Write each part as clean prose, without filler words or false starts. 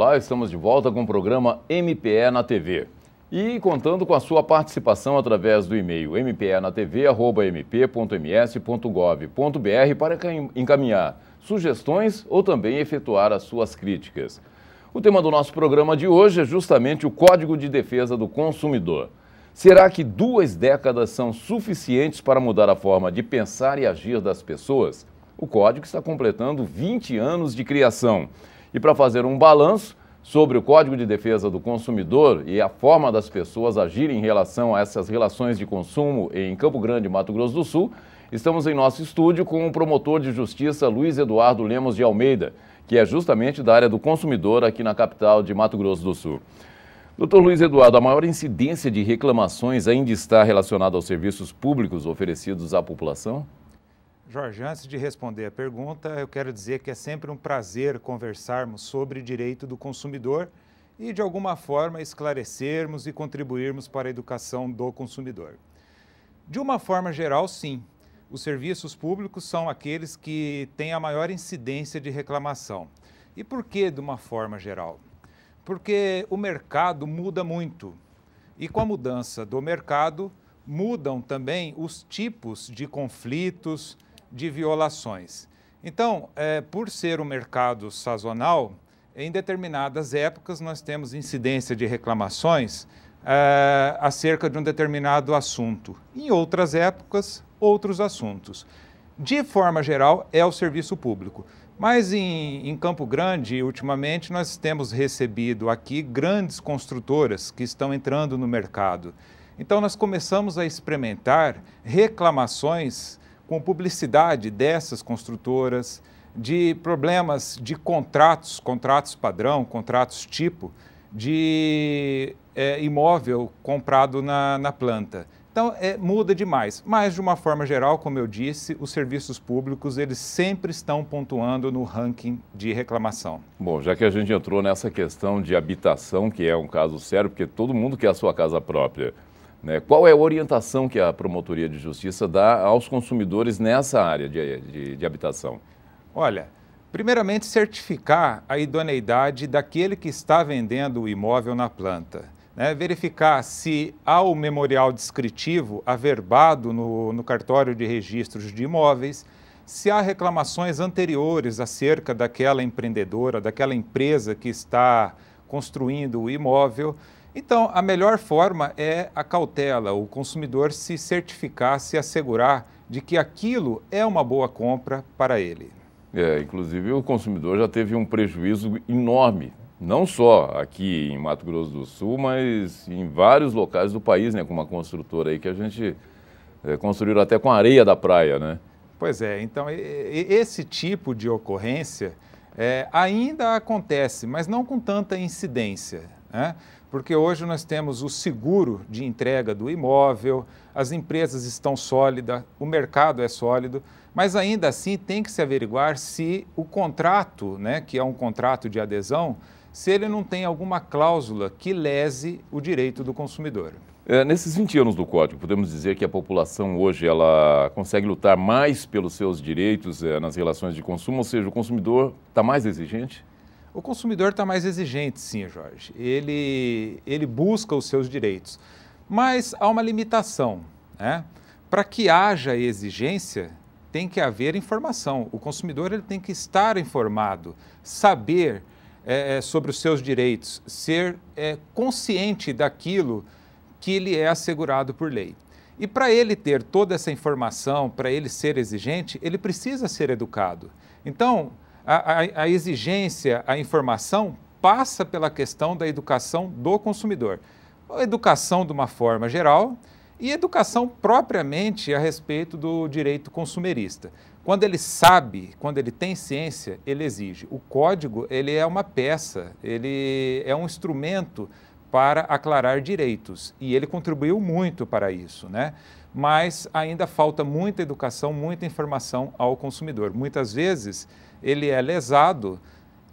olá, estamos de volta com o programa MPE na TV. E contando com a sua participação através do e-mail mpenatv@mp.ms.gov.br para encaminhar sugestões ou também efetuar as suas críticas. O tema do nosso programa de hoje é justamente o Código de Defesa do Consumidor. Será que 2 décadas são suficientes para mudar a forma de pensar e agir das pessoas? O Código está completando 20 anos de criação. E para fazer um balanço sobre o Código de Defesa do Consumidor e a forma das pessoas agirem em relação a essas relações de consumo em Campo Grande, Mato Grosso do Sul, estamos em nosso estúdio com o promotor de justiça Luiz Eduardo Lemos de Almeida, que é justamente da área do consumidor aqui na capital de Mato Grosso do Sul. Doutor Luiz Eduardo, a maior incidência de reclamações ainda está relacionada aos serviços públicos oferecidos à população? Jorge, antes de responder a pergunta, eu quero dizer que é sempre um prazer conversarmos sobre direito do consumidor e, de alguma forma, esclarecermos e contribuirmos para a educação do consumidor. De uma forma geral, sim, os serviços públicos são aqueles que têm a maior incidência de reclamação. E por que de uma forma geral? Porque o mercado muda muito e, com a mudança do mercado, mudam também os tipos de conflitos, de violações. Então, por ser um mercado sazonal, em determinadas épocas nós temos incidência de reclamações acerca de um determinado assunto. Em outras épocas, outros assuntos. De forma geral, é o serviço público. Mas em Campo Grande, ultimamente, nós temos recebido aqui grandes construtoras que estão entrando no mercado. Então, nós começamos a experimentar reclamações com publicidade dessas construtoras, de problemas de contratos padrão, contratos tipo, de imóvel comprado na planta. Então, muda demais. Mas, de uma forma geral, como eu disse, os serviços públicos, eles sempre estão pontuando no ranking de reclamação. Bom, já que a gente entrou nessa questão de habitação, que é um caso sério, porque todo mundo quer a sua casa própria, né? Qual é a orientação que a Promotoria de Justiça dá aos consumidores nessa área de habitação? Olha, primeiramente certificar a idoneidade daquele que está vendendo o imóvel na planta. Né? Verificar se há o memorial descritivo averbado no cartório de registros de imóveis, se há reclamações anteriores acerca daquela empreendedora, daquela empresa que está construindo o imóvel. Então, a melhor forma é a cautela, o consumidor se certificar, se assegurar de que aquilo é uma boa compra para ele. Inclusive o consumidor já teve um prejuízo enorme, não só aqui em Mato Grosso do Sul, mas em vários locais do país, né, com uma construtora aí que a gente construíram até com a areia da praia, né? Pois é, então esse tipo de ocorrência ainda acontece, mas não com tanta incidência, né? Porque hoje nós temos o seguro de entrega do imóvel, as empresas estão sólidas, o mercado é sólido, mas ainda assim tem que se averiguar se o contrato, né, que é um contrato de adesão, se ele não tem alguma cláusula que lese o direito do consumidor. Nesses 20 anos do Código, podemos dizer que a população hoje ela consegue lutar mais pelos seus direitos nas relações de consumo, ou seja, o consumidor está mais exigente? O consumidor está mais exigente, sim, Jorge. Ele busca os seus direitos, mas há uma limitação, né? Para que haja exigência, tem que haver informação. O consumidor ele tem que estar informado, saber sobre os seus direitos, ser consciente daquilo que lhe é assegurado por lei. E para ele ter toda essa informação, para ele ser exigente, ele precisa ser educado. Então, a exigência, a informação passa pela questão da educação do consumidor. A educação de uma forma geral e educação propriamente a respeito do direito consumerista. Quando ele sabe, quando ele tem ciência, ele exige. O código, ele é uma peça, ele é um instrumento para aclarar direitos e ele contribuiu muito para isso, né? Mas ainda falta muita educação, muita informação ao consumidor. Muitas vezes ele é lesado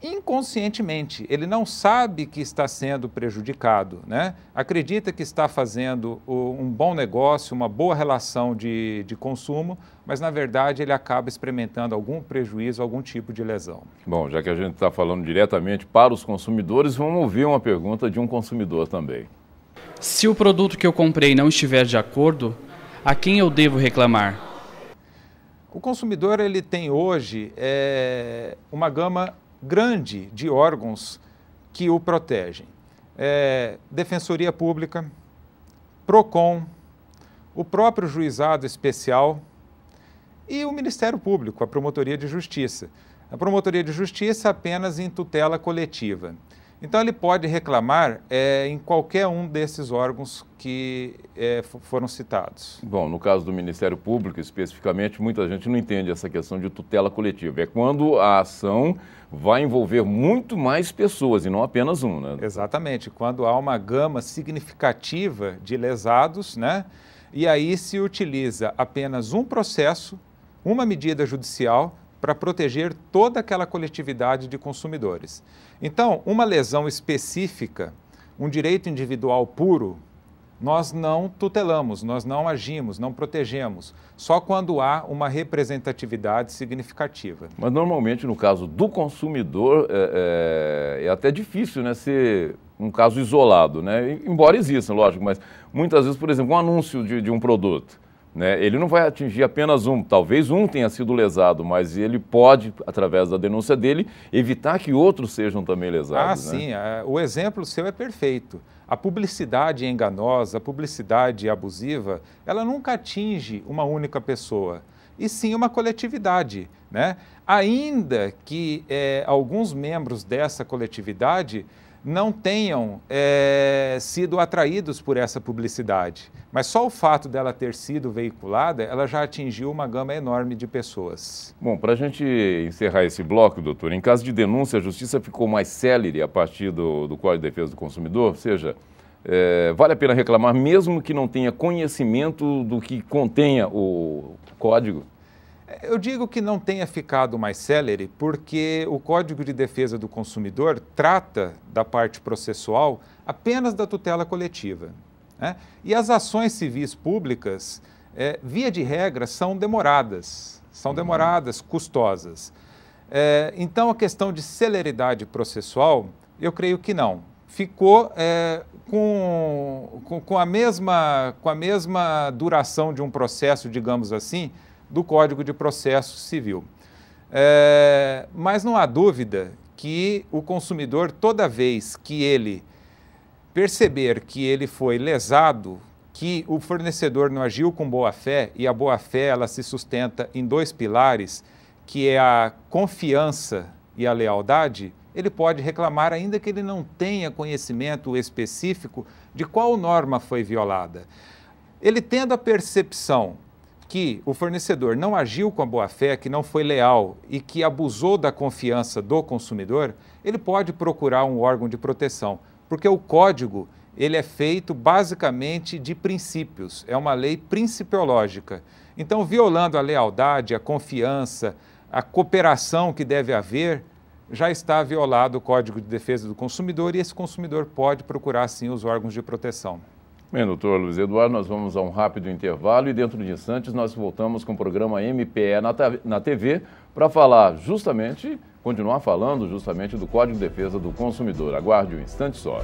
inconscientemente. Ele não sabe que está sendo prejudicado, né? Acredita que está fazendo um bom negócio, uma boa relação de consumo, mas na verdade ele acaba experimentando algum prejuízo, algum tipo de lesão. Bom, já que a gente está falando diretamente para os consumidores, vamos ouvir uma pergunta de um consumidor também. Se o produto que eu comprei não estiver de acordo, a quem eu devo reclamar? O consumidor ele tem hoje uma gama grande de órgãos que o protegem. Defensoria Pública, PROCON, o próprio Juizado Especial e o Ministério Público, a Promotoria de Justiça. A Promotoria de Justiça apenas em tutela coletiva. Então ele pode reclamar em qualquer um desses órgãos que foram citados. Bom, no caso do Ministério Público, especificamente, muita gente não entende essa questão de tutela coletiva. É quando a ação vai envolver muito mais pessoas e não apenas um, né? Exatamente, quando há uma gama significativa de lesados, né? E aí se utiliza apenas um processo, uma medida judicial para proteger toda aquela coletividade de consumidores. Então, uma lesão específica, um direito individual puro, nós não tutelamos, nós não agimos, não protegemos, só quando há uma representatividade significativa. Mas normalmente no caso do consumidor é até difícil, né, ser um caso isolado, né? Embora exista, lógico, mas muitas vezes, por exemplo, um anúncio de um produto, né, ele não vai atingir apenas um, talvez um tenha sido lesado, mas ele pode, através da denúncia dele, evitar que outros sejam também lesados. Sim, o exemplo seu é perfeito. A publicidade enganosa, a publicidade abusiva, ela nunca atinge uma única pessoa, e sim uma coletividade, né? Ainda que alguns membros dessa coletividade não tenham sido atraídos por essa publicidade, mas só o fato dela ter sido veiculada, ela já atingiu uma gama enorme de pessoas. Bom, para a gente encerrar esse bloco, doutor, em caso de denúncia, a justiça ficou mais célere a partir do Código de Defesa do Consumidor, ou seja, vale a pena reclamar mesmo que não tenha conhecimento do que contenha o código? Eu digo que não tenha ficado mais célere porque o Código de Defesa do Consumidor trata da parte processual apenas da tutela coletiva, né? E as ações civis públicas, via de regra, são demoradas, custosas. Então, a questão de celeridade processual, eu creio que não. Ficou com a mesma duração de um processo, digamos assim, do Código de Processo Civil. Mas não há dúvida que o consumidor, toda vez que ele perceber que ele foi lesado, que o fornecedor não agiu com boa-fé, e a boa-fé ela se sustenta em dois pilares, que é a confiança e a lealdade, ele pode reclamar ainda que ele não tenha conhecimento específico de qual norma foi violada. Ele tendo a percepção que o fornecedor não agiu com a boa-fé, que não foi leal e que abusou da confiança do consumidor, ele pode procurar um órgão de proteção, porque o código ele é feito basicamente de princípios, é uma lei principiológica. Então, violando a lealdade, a confiança, a cooperação que deve haver, já está violado o Código de Defesa do Consumidor e esse consumidor pode procurar, sim, os órgãos de proteção. Bem, doutor Luiz Eduardo, nós vamos a um rápido intervalo e dentro de instantes nós voltamos com o programa MPE na TV para falar justamente, continuar falando justamente do Código de Defesa do Consumidor. Aguarde um instante só.